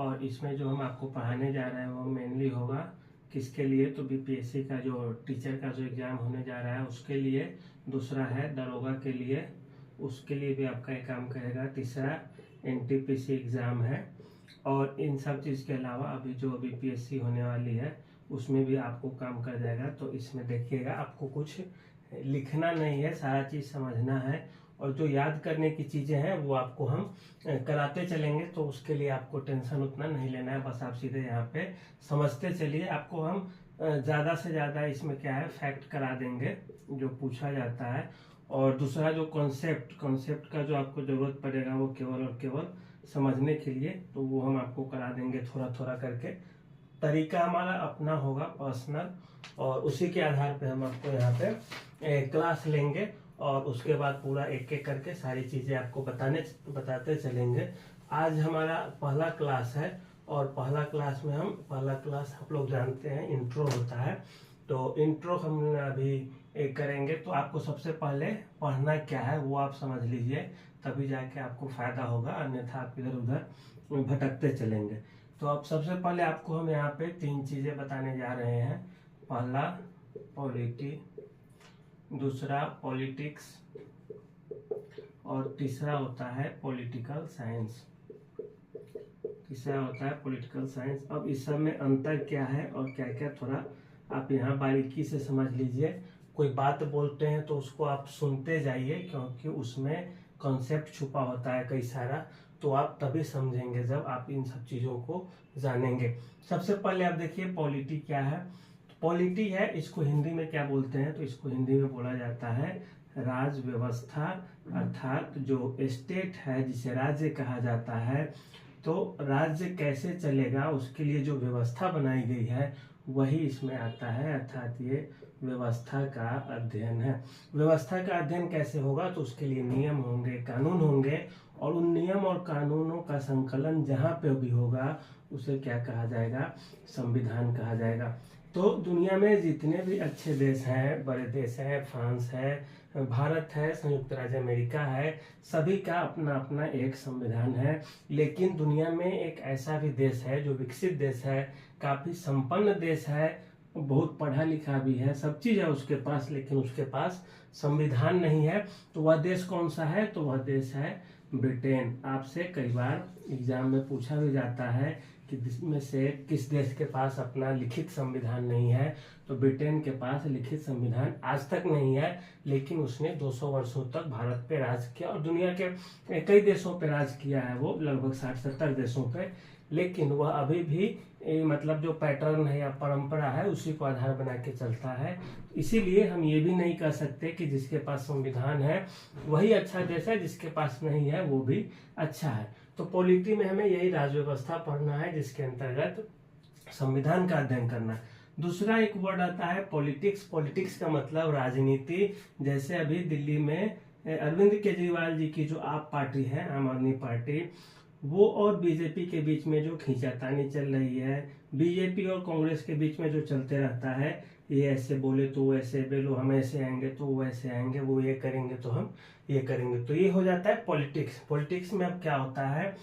और इसमें जो हम आपको पढ़ाने जा रहे हैं वो मेनली होगा किसके लिए, तो बीपीएससी का जो टीचर का जो एग्ज़ाम होने जा रहा है उसके लिए। दूसरा है दरोगा के लिए, उसके लिए भी आपका एक काम करेगा। तीसरा एनटीपीसी एग्ज़ाम है। और इन सब चीज़ के अलावा अभी जो बीपीएससी होने वाली है उसमें भी आपको काम कर जाएगा। तो इसमें देखिएगा, आपको कुछ लिखना नहीं है, सारा चीज़ समझना है। और जो याद करने की चीज़ें हैं वो आपको हम कराते चलेंगे, तो उसके लिए आपको टेंशन उतना नहीं लेना है। बस आप सीधे यहाँ पे समझते चलिए। आपको हम ज़्यादा से ज़्यादा इसमें क्या है फैक्ट करा देंगे जो पूछा जाता है। और दूसरा जो कॉन्सेप्ट का जो आपको ज़रूरत पड़ेगा वो केवल और केवल समझने के लिए, तो वो हम आपको करा देंगे थोड़ा थोड़ा करके। तरीका हमारा अपना होगा पर्सनल, और उसी के आधार पे हम आपको यहाँ पे क्लास लेंगे और उसके बाद पूरा एक एक करके सारी चीज़ें आपको बताते चलेंगे। आज हमारा पहला क्लास है और पहला क्लास आप लोग जानते हैं इंट्रो होता है। तो इंट्रो हम अभी करेंगे। तो आपको सबसे पहले पढ़ना क्या है वो आप समझ लीजिए, तभी जाके आपको फायदा होगा, अन्यथा आप इधर उधर भटकते चलेंगे। तो अब सबसे पहले आपको हम यहाँ पे 3 चीज़ें बताने जा रहे हैं। पहला पॉलिटी, दूसरा पॉलिटिक्स और तीसरा होता है पॉलिटिकल साइंस। अब इस सब में अंतर क्या है और क्या क्या, थोड़ा आप यहाँ बारीकी से समझ लीजिए। कोई बात बोलते हैं तो उसको आप सुनते जाइए, क्योंकि उसमें कॉन्सेप्ट छुपा होता है कई सारा। तो आप तभी समझेंगे जब आप इन सब चीज़ों को जानेंगे। सबसे पहले आप देखिए पॉलिटी क्या है। पॉलिटी है, इसको हिंदी में क्या बोलते हैं, तो इसको हिंदी में बोला जाता है राज व्यवस्था। अर्थात जो स्टेट है जिसे राज्य कहा जाता है, तो राज्य कैसे चलेगा उसके लिए जो व्यवस्था बनाई गई है वही इसमें आता है। अर्थात ये व्यवस्था का अध्ययन है। व्यवस्था का अध्ययन कैसे होगा, तो उसके लिए नियम होंगे, कानून होंगे, और उन नियम और कानूनों का संकलन जहाँ पे भी होगा उसे क्या कहा जाएगा, संविधान कहा जाएगा। तो दुनिया में जितने भी अच्छे देश हैं, बड़े देश हैं, फ्रांस है, भारत है, संयुक्त राज्य अमेरिका है, सभी का अपना अपना एक संविधान है। लेकिन दुनिया में एक ऐसा भी देश है जो विकसित देश है, काफ़ी संपन्न देश है, बहुत पढ़ा लिखा भी है, सब चीज़ है उसके पास, लेकिन उसके पास संविधान नहीं है। तो वह देश कौन सा है, तो वह देश है ब्रिटेन। आपसे कई बार एग्जाम में पूछा भी जाता है कि इसमें से किस देश के पास अपना लिखित संविधान नहीं है, तो ब्रिटेन के पास लिखित संविधान आज तक नहीं है। लेकिन उसने 200 वर्षों तक भारत पे राज किया और दुनिया के कई देशों पे राज किया है, वो लगभग 60-70 देशों पे। लेकिन वह अभी भी मतलब जो पैटर्न है या परंपरा है उसी को आधार बना के चलता है। इसीलिए हम ये भी नहीं कह सकते कि जिसके पास संविधान है वही अच्छा देश है, जिसके पास नहीं है वो भी अच्छा है। तो पॉलिटी में हमें यही राज्य व्यवस्था पढ़ना है, जिसके अंतर्गत संविधान का अध्ययन करना है। दूसरा एक वर्ड आता है पॉलिटिक्स। पॉलिटिक्स का मतलब राजनीति। जैसे अभी दिल्ली में अरविंद केजरीवाल जी की जो आप पार्टी है, आम आदमी पार्टी, वो और बीजेपी के बीच में जो खींचातानी चल रही है, बीजेपी और कांग्रेस के बीच में जो चलते रहता है, ये ऐसे बोले तो वो ऐसे बोलो, हम ऐसे आएंगे तो वो ऐसे आएंगे, वो ये करेंगे तो हम ये करेंगे, तो ये हो जाता है पॉलिटिक्स। पॉलिटिक्स में अब क्या होता है,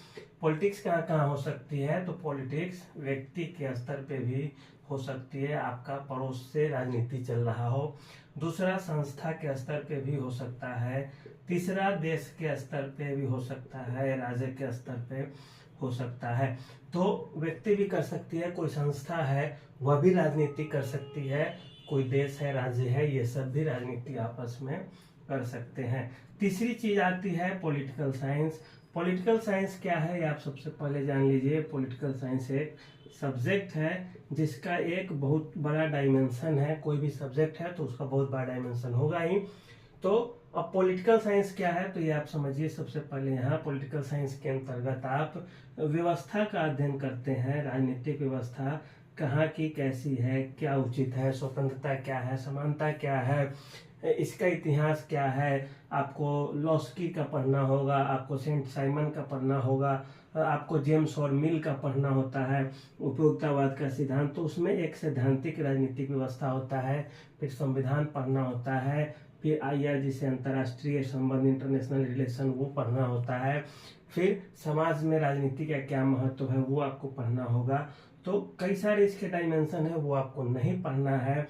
पॉलिटिक्स कहाँ कहाँ हो सकती है, तो पॉलिटिक्स व्यक्ति के स्तर पे भी हो सकती है, आपका पड़ोस से राजनीति चल रहा हो। दूसरा संस्था के स्तर पे भी हो सकता है। तीसरा देश के स्तर पे भी हो सकता है, राज्य के स्तर पे हो सकता है। तो व्यक्ति भी कर सकती है, कोई संस्था है वह भी राजनीति कर सकती है, कोई देश है, राज्य है, ये सब भी राजनीति आपस में कर सकते हैं। तीसरी चीज आती है पॉलिटिकल साइंस। पॉलिटिकल साइंस क्या है ये आप सबसे पहले जान लीजिए। पॉलिटिकल साइंस एक सब्जेक्ट है जिसका एक बहुत बड़ा डायमेंशन है। कोई भी सब्जेक्ट है तो उसका बहुत बड़ा डायमेंशन होगा ही। तो अब पॉलिटिकल साइंस क्या है, तो ये आप समझिए। सबसे पहले यहाँ पॉलिटिकल साइंस के अंतर्गत आप व्यवस्था का अध्ययन करते हैं। राजनीतिक व्यवस्था कहाँ की कैसी है, क्या उचित है, स्वतंत्रता क्या है, समानता क्या है, इसका इतिहास क्या है। आपको लॉस्की का पढ़ना होगा, आपको सेंट साइमन का पढ़ना होगा, आपको जेम्स और मिल का पढ़ना होता है, उपयोगितावाद का सिद्धांत। तो उसमें एक सैद्धांतिक राजनीतिक व्यवस्था होता है, फिर संविधान पढ़ना होता है, फिर IR जिसे अंतर्राष्ट्रीय संबंध, इंटरनेशनल रिलेशन, वो पढ़ना होता है। फिर समाज में राजनीति का क्या महत्व है वो आपको पढ़ना होगा। तो कई सारे इसके डायमेंशन है, वो आपको नहीं पढ़ना है।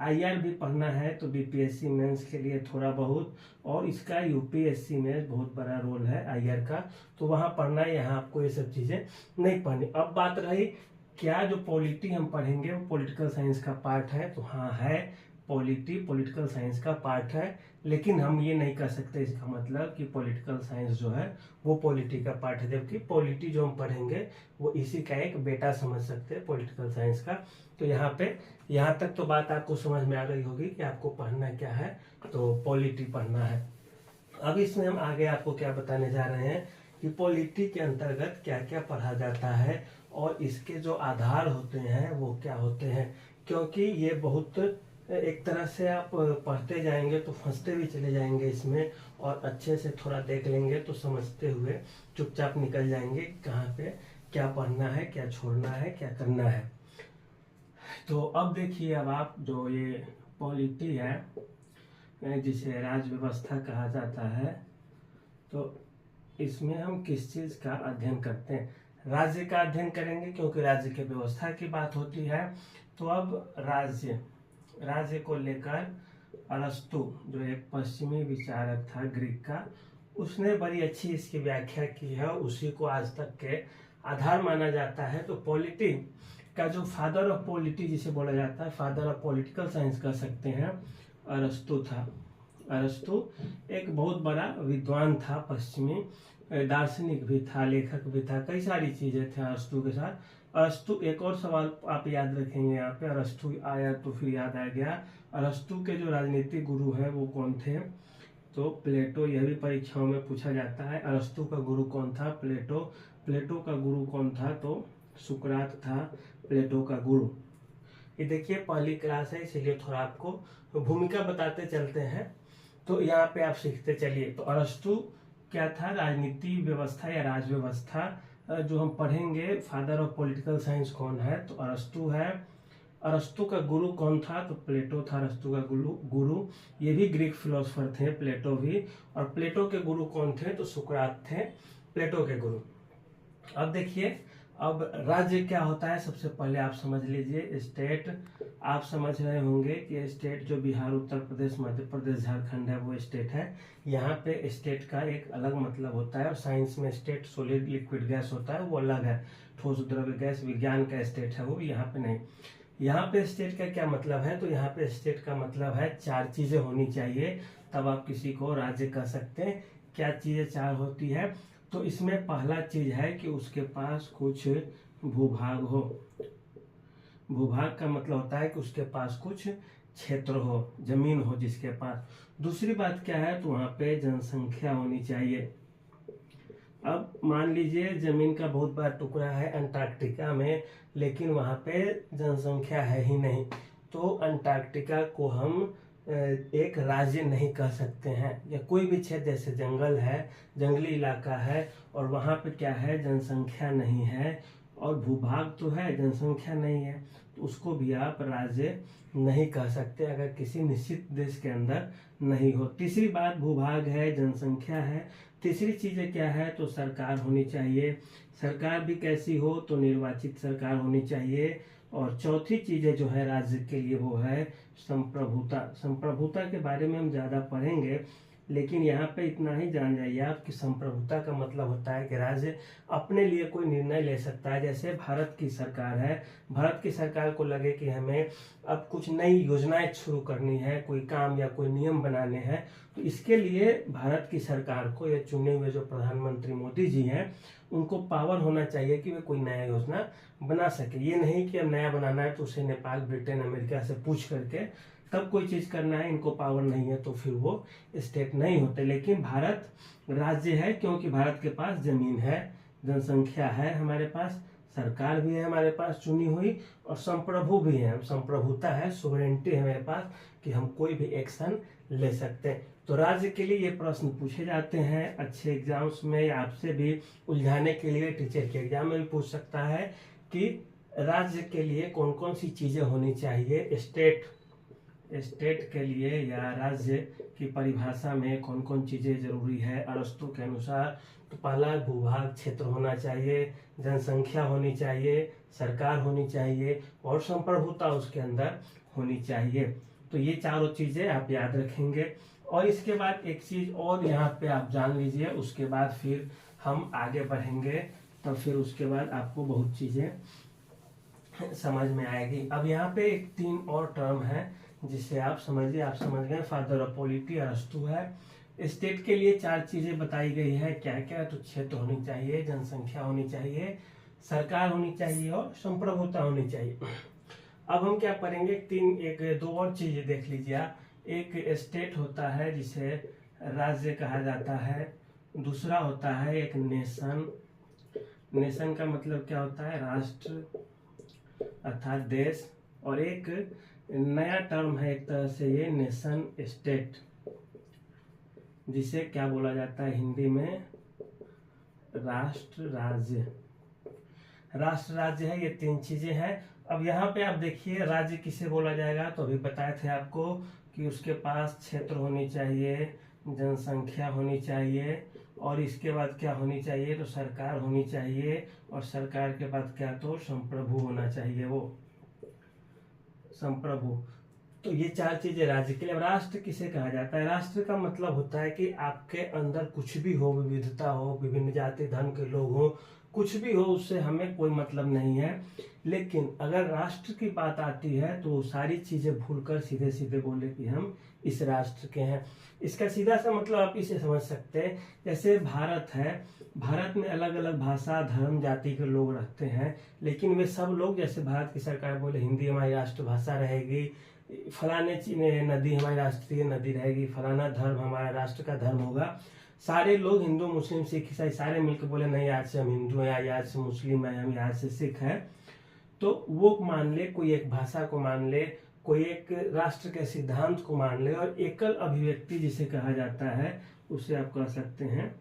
IR भी पढ़ना है तो BPSC मेंस के लिए थोड़ा बहुत, और इसका UPSC में बहुत बड़ा रोल है IR का, तो वहाँ पढ़ना है। यहाँ आपको ये सब चीज़ें नहीं पढ़नी। अब बात रही क्या जो पॉलिटी हम पढ़ेंगे वो पॉलिटिकल साइंस का पार्ट है, तो हाँ है, पॉलिटी पॉलिटिकल साइंस का पार्ट है, लेकिन हम ये नहीं कह सकते इसका मतलब कि पॉलिटिकल साइंस जो है वो पॉलिटी का पार्ट है, जबकि पॉलिटी जो हम पढ़ेंगे वो इसी का एक बेटा समझ सकते हैं पॉलिटिकल साइंस का। तो यहाँ तक तो बात आपको समझ में आ गई होगी कि आपको पढ़ना क्या है, तो पॉलिटी पढ़ना है। अब इसमें हम आगे आपको क्या बताने जा रहे हैं कि पॉलिटी के अंतर्गत क्या क्या पढ़ा जाता है और इसके जो आधार होते हैं वो क्या होते हैं, क्योंकि ये बहुत एक तरह से आप पढ़ते जाएंगे तो फंसते भी चले जाएंगे इसमें, और अच्छे से थोड़ा देख लेंगे तो समझते हुए चुपचाप निकल जाएंगे कहाँ पे क्या पढ़ना है, क्या छोड़ना है, क्या करना है। तो अब देखिए, अब आप जो ये पॉलिटी है जिसे राज्य व्यवस्था कहा जाता है, तो इसमें हम किस चीज़ का अध्ययन करते हैं? राज्य का अध्ययन करेंगे, क्योंकि राज्य की व्यवस्था की बात होती है। तो अब राज्य को लेकर अरस्तु, जो एक पश्चिमी विचारक था ग्रीक का, उसने बड़ी अच्छी इसकी व्याख्या की है, उसी को आज तक के आधार माना जाता है। तो पॉलिटी का जो फादर ऑफ पॉलिटी जिसे बोला जाता है, फादर ऑफ पॉलिटिकल साइंस कह सकते हैं, अरस्तु था। अरस्तु एक बहुत बड़ा विद्वान था, पश्चिमी दार्शनिक भी था, लेखक भी था, कई सारी चीजें थे अरस्तु के साथ। अरस्तु, एक और सवाल आप याद रखेंगे यहाँ पे, अरस्तु आया तो फिर याद आ गया, अरस्तु के जो राजनीतिक गुरु है वो कौन थे? तो प्लेटो। यह भी परीक्षाओं में पूछा जाता है, अरस्तु का गुरु कौन था? प्लेटो। प्लेटो का गुरु कौन था? तो सुकरात था प्लेटो का गुरु। ये देखिए पहली क्लास है, इसीलिए थोड़ा आपको भूमिका बताते चलते हैं, तो यहाँ पे आप सीखते चलिए। तो अरस्तु क्या था? राजनीति व्यवस्था या राज व्यवस्था जो हम पढ़ेंगे, फादर ऑफ पॉलिटिकल साइंस कौन है? तो अरस्तु है। अरस्तु का गुरु कौन था? तो प्लेटो था अरस्तु का गुरु। ये भी ग्रीक फिलोसफर थे, प्लेटो भी। और प्लेटो के गुरु कौन थे? तो सुकरात थे प्लेटो के गुरु। अब देखिए, अब राज्य क्या होता है सबसे पहले आप समझ लीजिए। स्टेट, आप समझ रहे होंगे कि स्टेट जो बिहार, उत्तर प्रदेश, मध्य प्रदेश, झारखंड है वो स्टेट है। यहाँ पे स्टेट का एक अलग मतलब होता है, और साइंस में स्टेट सॉलिड लिक्विड गैस होता है, वो अलग है। ठोस द्रव्य गैस विज्ञान का स्टेट है वो, यहाँ पे नहीं। यहाँ पे स्टेट का क्या मतलब है? तो यहाँ पे स्टेट का मतलब है 4 चीजें होनी चाहिए, तब आप किसी को राज्य कह सकते हैं। क्या चीजें 4 होती है? तो इसमें पहला चीज है कि उसके पास कुछ भूभाग हो। भूभाग का मतलब होता है कि उसके पास कुछ क्षेत्र हो, जमीन हो जिसके पास। दूसरी बात क्या है? तो वहां पे जनसंख्या होनी चाहिए। अब मान लीजिए जमीन का बहुत बड़ा टुकड़ा है अंटार्कटिका में, लेकिन वहां पे जनसंख्या है ही नहीं, तो अंटार्कटिका को हम एक राज्य नहीं कह सकते हैं। या कोई भी क्षेत्र जैसे जंगल है, जंगली इलाका है, और वहां पे क्या है? जनसंख्या नहीं है, और भूभाग तो है, जनसंख्या नहीं है, तो उसको भी आप राज्य नहीं कह सकते अगर किसी निश्चित देश के अंदर नहीं हो। तीसरी बात, भूभाग है, जनसंख्या है। तीसरी चीजें क्या है? तो सरकार होनी चाहिए। सरकार भी कैसी हो? तो निर्वाचित सरकार होनी चाहिए। और चौथी चीजें जो है राज्य के लिए वो है संप्रभुता। संप्रभुता के बारे में हम ज्यादा पढ़ेंगे, लेकिन यहाँ पे इतना ही जान जाइए आप कि संप्रभुता का मतलब होता है कि राज्य अपने लिए कोई निर्णय ले सकता है। जैसे भारत की सरकार है, भारत की सरकार को लगे कि हमें अब कुछ नई योजनाएं शुरू करनी है, कोई काम या कोई नियम बनाने हैं, तो इसके लिए भारत की सरकार को, ये चुने हुए जो प्रधानमंत्री मोदी जी हैं, उनको पावर होना चाहिए कि वे कोई नया योजना बना सके। ये नहीं कि अब नया बनाना है तो उसे नेपाल, ब्रिटेन, अमेरिका से पूछ करके तब कोई चीज करना है, इनको पावर नहीं है तो फिर वो स्टेट नहीं होते। लेकिन भारत राज्य है, क्योंकि भारत के पास जमीन है, जनसंख्या है, हमारे पास सरकार भी है हमारे पास चुनी हुई, और संप्रभु भी है, संप्रभुता है, सोवरेनिटी है हमारे पास कि हम कोई भी एक्शन ले सकते हैं। तो राज्य के लिए ये प्रश्न पूछे जाते हैं अच्छे एग्जाम्स में, आपसे भी उलझाने के लिए टीचर के एग्जाम में भी पूछ सकता है कि राज्य के लिए कौन कौन सी चीजें होनी चाहिए। स्टेट के लिए या राज्य की परिभाषा में कौन कौन चीज़ें जरूरी है अरस्तु के अनुसार। तो पहला भूभाग क्षेत्र होना चाहिए, जनसंख्या होनी चाहिए, सरकार होनी चाहिए और संप्रभुता उसके अंदर होनी चाहिए। तो ये चारों चीज़ें आप याद रखेंगे। और इसके बाद एक चीज़ और यहाँ पे आप जान लीजिए, उसके बाद फिर हम आगे बढ़ेंगे, तब फिर उसके बाद आपको बहुत चीज़ें समझ में आएगी। अब यहाँ पे एक 3 और टर्म है जिसे आप समझिए, आप समझ गए। फादर ऑफ पॉलिटी अरस्तु है। स्टेट के लिए 4 चीजें बताई गई है, क्या क्या। तो क्षेत्र होनी चाहिए, जनसंख्या होनी चाहिए, सरकार होनी चाहिए और संप्रभुता होनी चाहिए। अब हम क्या पढ़ेंगे, 2 और चीजें देख लीजिए आप। एक स्टेट होता है जिसे राज्य कहा जाता है, दूसरा होता है एक नेशन। नेशन का मतलब क्या होता है, राष्ट्र अर्थात देश। और एक नया टर्म है एक तरह से ये नेशन स्टेट, जिसे क्या बोला जाता है हिंदी में, राष्ट्र राज्य। राष्ट्र राज्य है, ये 3 चीजें हैं। अब यहाँ पे आप देखिए राज्य किसे बोला जाएगा, तो अभी बताए थे आपको कि उसके पास क्षेत्र होनी चाहिए, जनसंख्या होनी चाहिए और इसके बाद क्या होनी चाहिए, तो सरकार होनी चाहिए और सरकार के बाद क्या, तो संप्रभु होना चाहिए, वो संप्रभु। तो ये 4 चीजें राज्य के लिए। राष्ट्र किसे कहा जाता है, राष्ट्र का मतलब होता है कि आपके अंदर कुछ भी हो, विविधता हो, विभिन्न जाति धर्म के लोग हो, कुछ भी हो, उससे हमें कोई मतलब नहीं है। लेकिन अगर राष्ट्र की बात आती है तो सारी चीजें भूलकर सीधे सीधे बोले कि हम इस राष्ट्र के हैं। इसका सीधा सा मतलब आप इसे समझ सकते हैं, जैसे भारत है, भारत में अलग अलग भाषा धर्म जाति के लोग रहते हैं, लेकिन वे सब लोग, जैसे भारत की सरकार बोले हिंदी हमारी राष्ट्रभाषा रहेगी, फलाने नदी हमारी राष्ट्रीय नदी रहेगी, फलाना धर्म हमारा राष्ट्र का धर्म होगा, सारे लोग हिंदू मुस्लिम सिख ईसाई सारे मिलकर बोले नहीं आज से हम हिंदू हैं, आज से मुस्लिम हैं, हम आज से सिख हैं, तो वो मान ले, कोई एक भाषा को मान ले, कोई एक राष्ट्र के सिद्धांत को मान ले, और एकल अभिव्यक्ति जिसे कहा जाता है उसे आप कह सकते हैं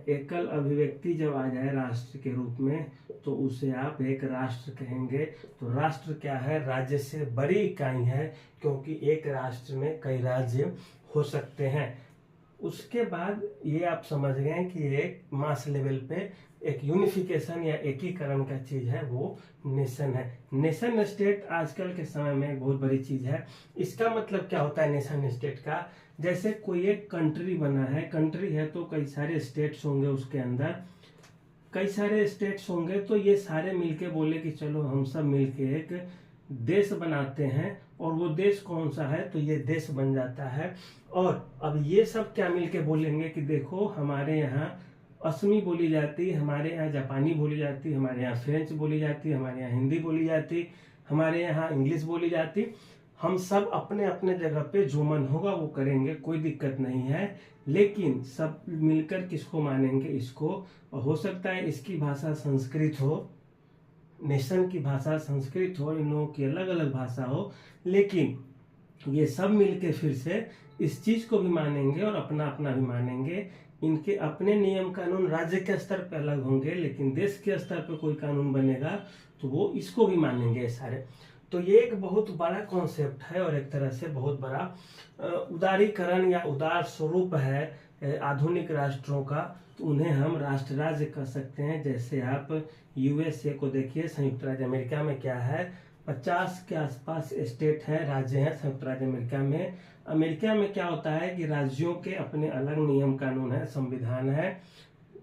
एकल अभिव्यक्ति जब आ जाए राष्ट्र के रूप में तो उसे आप एक राष्ट्र कहेंगे। तो राष्ट्र क्या है, राज्य से बड़ी इकाई है, क्योंकि एक राष्ट्र में कई राज्य हो सकते हैं। उसके बाद ये आप समझ गए कि एक मास लेवल पे एक यूनिफिकेशन या एकीकरण का चीज है, वो नेशन है। नेशन स्टेट आजकल के समय में एक बहुत बड़ी चीज है। इसका मतलब क्या होता है नेशन स्टेट का, जैसे कोई एक कंट्री बना है, कंट्री है तो कई सारे स्टेट्स होंगे, उसके अंदर कई सारे स्टेट्स होंगे, तो ये सारे मिलके बोले कि चलो हम सब मिलके एक देश बनाते हैं, और वो देश कौन सा है, तो ये देश बन जाता है। और अब ये सब क्या मिलके बोलेंगे कि देखो हमारे यहाँ असमी बोली जाती, हमारे यहाँ जापानी बोली जाती, हमारे यहाँ फ्रेंच बोली जाती, हमारे यहाँ हिंदी बोली जाती, हमारे यहाँ इंग्लिश बोली जाती। हम सब अपने अपने जगह पे जो मन होगा वो करेंगे, कोई दिक्कत नहीं है, लेकिन सब मिलकर किसको मानेंगे, इसको। और हो सकता है इसकी भाषा संस्कृत हो, नेशन की भाषा संस्कृत हो, इन लोगों की अलग अलग भाषा हो, लेकिन ये सब मिलके फिर से इस चीज को भी मानेंगे और अपना अपना भी मानेंगे। इनके अपने नियम कानून राज्य के स्तर पे अलग होंगे, लेकिन देश के स्तर पे कोई कानून बनेगा तो वो इसको भी मानेंगे सारे। तो ये एक बहुत बड़ा कॉन्सेप्ट है और एक तरह से बहुत बड़ा उदारीकरण या उदार स्वरूप है आधुनिक राष्ट्रों का। तो उन्हें हम राष्ट्र राज्य कह सकते हैं। जैसे आप यूएसए को देखिए, संयुक्त राज्य अमेरिका में क्या है, 50 के आसपास स्टेट है, राज्य हैं संयुक्त राज्य अमेरिका में। अमेरिका में क्या होता है कि राज्यों के अपने अलग नियम कानून है, संविधान है,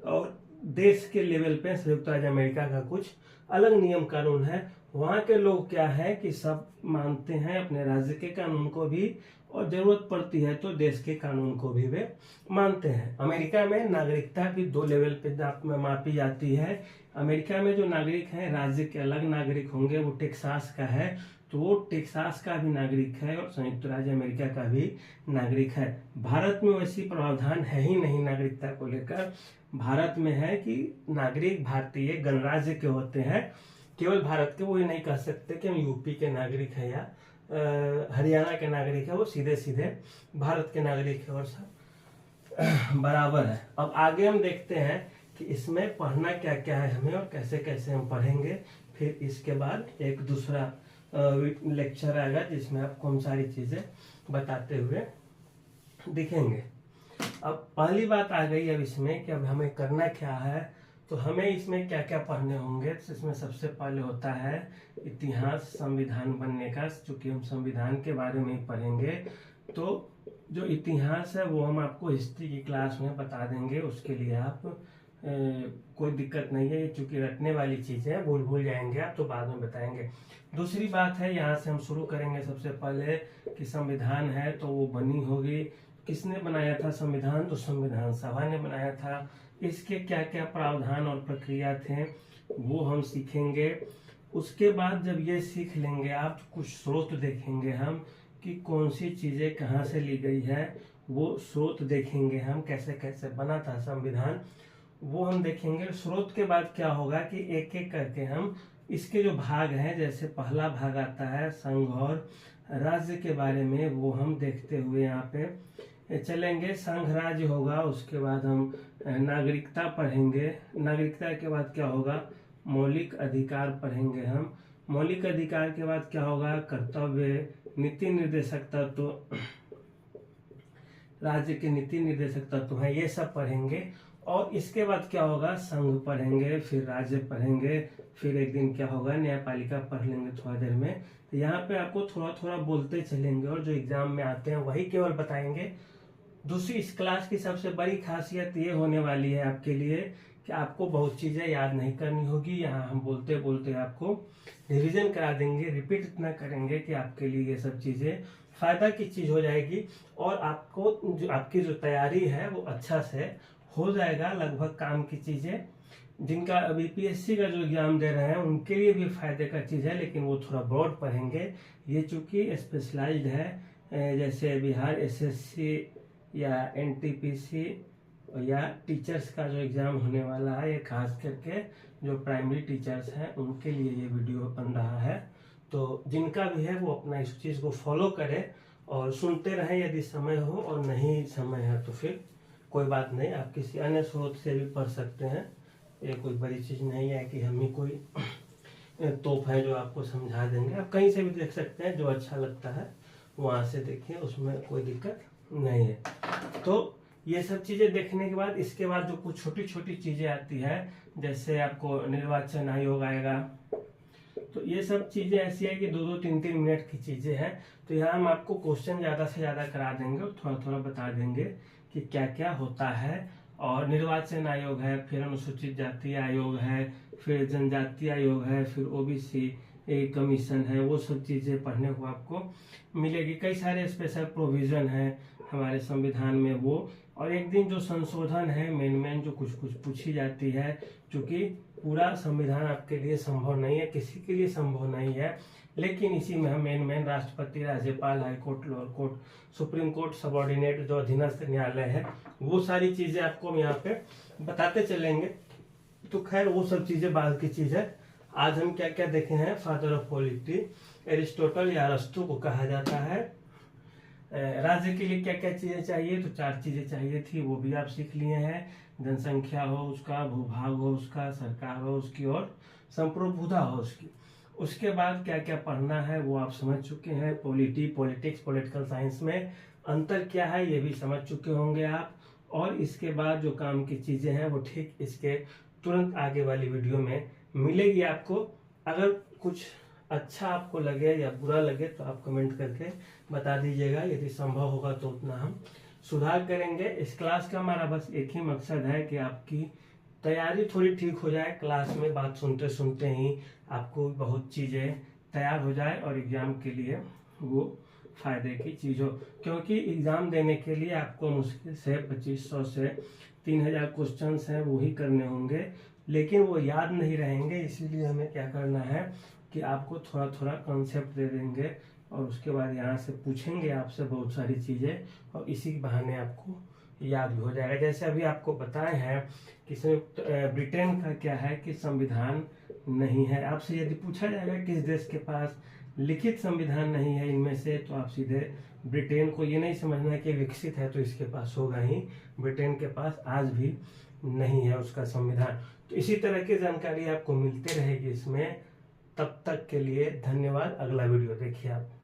और देश के लेवल पे संयुक्त राज्य अमेरिका का कुछ अलग नियम कानून है। वहाँ के लोग क्या है कि सब मानते हैं अपने राज्य के कानून को भी, और जरूरत पड़ती है तो देश के कानून को भी वे मानते हैं। अमेरिका में नागरिकता भी 2 लेवल पे मापी जाती है। अमेरिका में जो नागरिक हैं, राज्य के अलग नागरिक होंगे, वो टेक्सास का है तो वो टेक्सास का भी नागरिक है और संयुक्त राज्य अमेरिका का भी नागरिक है। भारत में वैसी प्रावधान है ही नहीं नागरिकता को लेकर। भारत में है कि नागरिक भारतीय गणराज्य के होते हैं, केवल भारत के। वो ये नहीं कह सकते कि हम यूपी के नागरिक है या हरियाणा के नागरिक है, वो सीधे सीधे भारत के नागरिक है और सब बराबर है। अब आगे हम देखते हैं कि इसमें पढ़ना क्या क्या है हमें और कैसे कैसे हम पढ़ेंगे। फिर इसके बाद एक दूसरा लेक्चर आएगा जिसमें आपको हम सारी चीज़ें बताते हुए दिखेंगे। अब पहली बात आ गई अब इसमें कि अब हमें करना क्या है, तो हमें इसमें क्या क्या पढ़ने होंगे। तो इसमें सबसे पहले होता है इतिहास संविधान बनने का, चूंकि हम संविधान के बारे में ही पढ़ेंगे तो जो इतिहास है वो हम आपको हिस्ट्री की क्लास में बता देंगे। उसके लिए आप कोई दिक्कत नहीं है, चूंकि रटने वाली चीज़ें हैं, भूल जाएंगे आप तो बाद में बताएंगे। दूसरी बात है, यहाँ से हम शुरू करेंगे सबसे पहले कि संविधान है तो वो बनी होगी, किसने बनाया था संविधान, तो संविधान सभा ने बनाया था। इसके क्या क्या प्रावधान और प्रक्रिया थे वो हम सीखेंगे। उसके बाद जब ये सीख लेंगे आप, कुछ स्रोत देखेंगे हम कि कौन सी चीज़ें कहाँ से ली गई है, वो स्रोत देखेंगे हम, कैसे कैसे बना था संविधान वो हम देखेंगे। स्रोत के बाद क्या होगा कि एक एक करके हम इसके जो भाग हैं, जैसे पहला भाग आता है संघ और राज्य के बारे में, वो हम देखते हुए यहाँ पे चलेंगे। संघ राज्य होगा, उसके बाद हम नागरिकता पढ़ेंगे। नागरिकता के बाद क्या होगा, मौलिक अधिकार पढ़ेंगे हम। मौलिक अधिकार के बाद क्या होगा, कर्तव्य, नीति निर्देशक तत्व, राज्य के नीति निर्देशक तत्व है, ये सब पढ़ेंगे। और इसके बाद क्या होगा, संघ पढ़ेंगे, फिर राज्य पढ़ेंगे, फिर एक दिन क्या होगा, न्यायपालिका पढ़ लेंगे थोड़ा देर में। तो यहाँ पे आपको थोड़ा थोड़ा बोलते चलेंगे और जो एग्जाम में आते हैं वही केवल बताएंगे। दूसरी इस क्लास की सबसे बड़ी खासियत ये होने वाली है आपके लिए कि आपको बहुत चीज़ें याद नहीं करनी होगी। यहाँ हम बोलते बोलते आपको रिवीजन करा देंगे, रिपीट इतना करेंगे कि आपके लिए ये सब चीज़ें फायदा की चीज़ हो जाएगी और आपको जो आपकी जो तैयारी है वो अच्छा से हो जाएगा। लगभग काम की चीज़ें जिनका अभी पीएससी का जो एग्जाम दे रहे हैं उनके लिए भी फायदे का चीज़ है, लेकिन वो थोड़ा ब्रॉड पढ़ेंगे। ये चूंकि स्पेशलाइज्ड है, जैसे बिहार एसएससी या एनटीपीसी या टीचर्स का जो एग्ज़ाम होने वाला है, ये खास करके जो प्राइमरी टीचर्स हैं उनके लिए ये वीडियो बन रहा है। तो जिनका भी है वो अपना इस चीज़ को फॉलो करें और सुनते रहें यदि समय हो, और नहीं समय है तो फिर कोई बात नहीं, आप किसी अन्य स्रोत से भी पढ़ सकते हैं। ये कोई बड़ी चीज़ नहीं है कि हम ही कोई तोप है जो आपको समझा देंगे। आप कहीं से भी देख सकते हैं, जो अच्छा लगता है वहाँ से देखिए, उसमें कोई दिक्कत नहीं है। तो ये सब चीज़ें देखने के बाद इसके बाद जो कुछ छोटी छोटी चीज़ें आती है, जैसे आपको निर्वाचन आयोग आएगा, तो ये सब चीज़ें ऐसी है कि 2-2, 3-3 मिनट की चीज़ें हैं। तो यहाँ हम आपको क्वेश्चन ज़्यादा से ज़्यादा करा देंगे और थोड़ा थोड़ा बता देंगे कि क्या क्या होता है। और निर्वाचन आयोग है, फिर अनुसूचित जाति आयोग है, फिर जनजाति आयोग है, फिर ओबीसी कमीशन है, वो सब चीज़ें पढ़ने को आपको मिलेगी। कई सारे स्पेशल प्रोविज़न हैं हमारे संविधान में वो, और एक दिन जो संशोधन है मेन जो कुछ कुछ पूछी जाती है, क्योंकि पूरा संविधान आपके लिए संभव नहीं है, किसी के लिए संभव नहीं है, लेकिन इसी में हम मेन राष्ट्रपति, राज्यपाल, high court, lower court, supreme court, subordinate जो अधीनस्थ न्यायालय है, वो सारी चीज़ें आपको हम यहाँ पे बताते चलेंगे। तो खैर वो सब चीज़ें बाद की चीज़ है। आज हम क्या क्या देखे हैं, फादर ऑफ पॉलिटी एरिस्टोटल या अरस्तु को कहा जाता है। राज्य के लिए क्या क्या चीज़ें चाहिए, तो 4 चीज़ें चाहिए थी, वो भी आप सीख लिए हैं। जनसंख्या हो उसका, भूभाग हो उसका, सरकार हो उसकी, और संप्रभुता हो उसकी। उसके बाद क्या क्या पढ़ना है वो आप समझ चुके हैं। पॉलिटिक्स, पॉलिटिकल साइंस में अंतर क्या है ये भी समझ चुके होंगे आप। और इसके बाद जो काम की चीज़ें हैं वो ठीक इसके तुरंत आगे वाली वीडियो में मिलेगी आपको। अगर कुछ अच्छा आपको लगे या बुरा लगे तो आप कमेंट करके बता दीजिएगा, यदि संभव होगा तो उतना हम सुधार करेंगे। इस क्लास का हमारा बस एक ही मकसद है कि आपकी तैयारी थोड़ी ठीक हो जाए, क्लास में बात सुनते सुनते ही आपको बहुत चीज़ें तैयार हो जाए और एग्ज़ाम के लिए वो फायदे की चीज़ हो। क्योंकि एग्ज़ाम देने के लिए आपको मुश्किल से 2500 से 3000 क्वेश्चन हैं वो ही करने होंगे, लेकिन वो याद नहीं रहेंगे। इसीलिए हमें क्या करना है कि आपको थोड़ा थोड़ा कॉन्सेप्ट दे देंगे और उसके बाद यहाँ से पूछेंगे आपसे बहुत सारी चीज़ें, और इसी बहाने आपको याद भी हो जाएगा। जैसे अभी आपको बताए हैं कि संयुक्त ब्रिटेन का क्या है कि संविधान नहीं है। आपसे यदि पूछा जाएगा किस देश के पास लिखित संविधान नहीं है इनमें से, तो आप सीधे ब्रिटेन को, ये नहीं समझना कि विकसित है तो इसके पास होगा ही, ब्रिटेन के पास आज भी नहीं है उसका संविधान। तो इसी तरह की जानकारी आपको मिलती रहेगी इसमें। तब तक के लिए धन्यवाद। अगला वीडियो देखिए आप।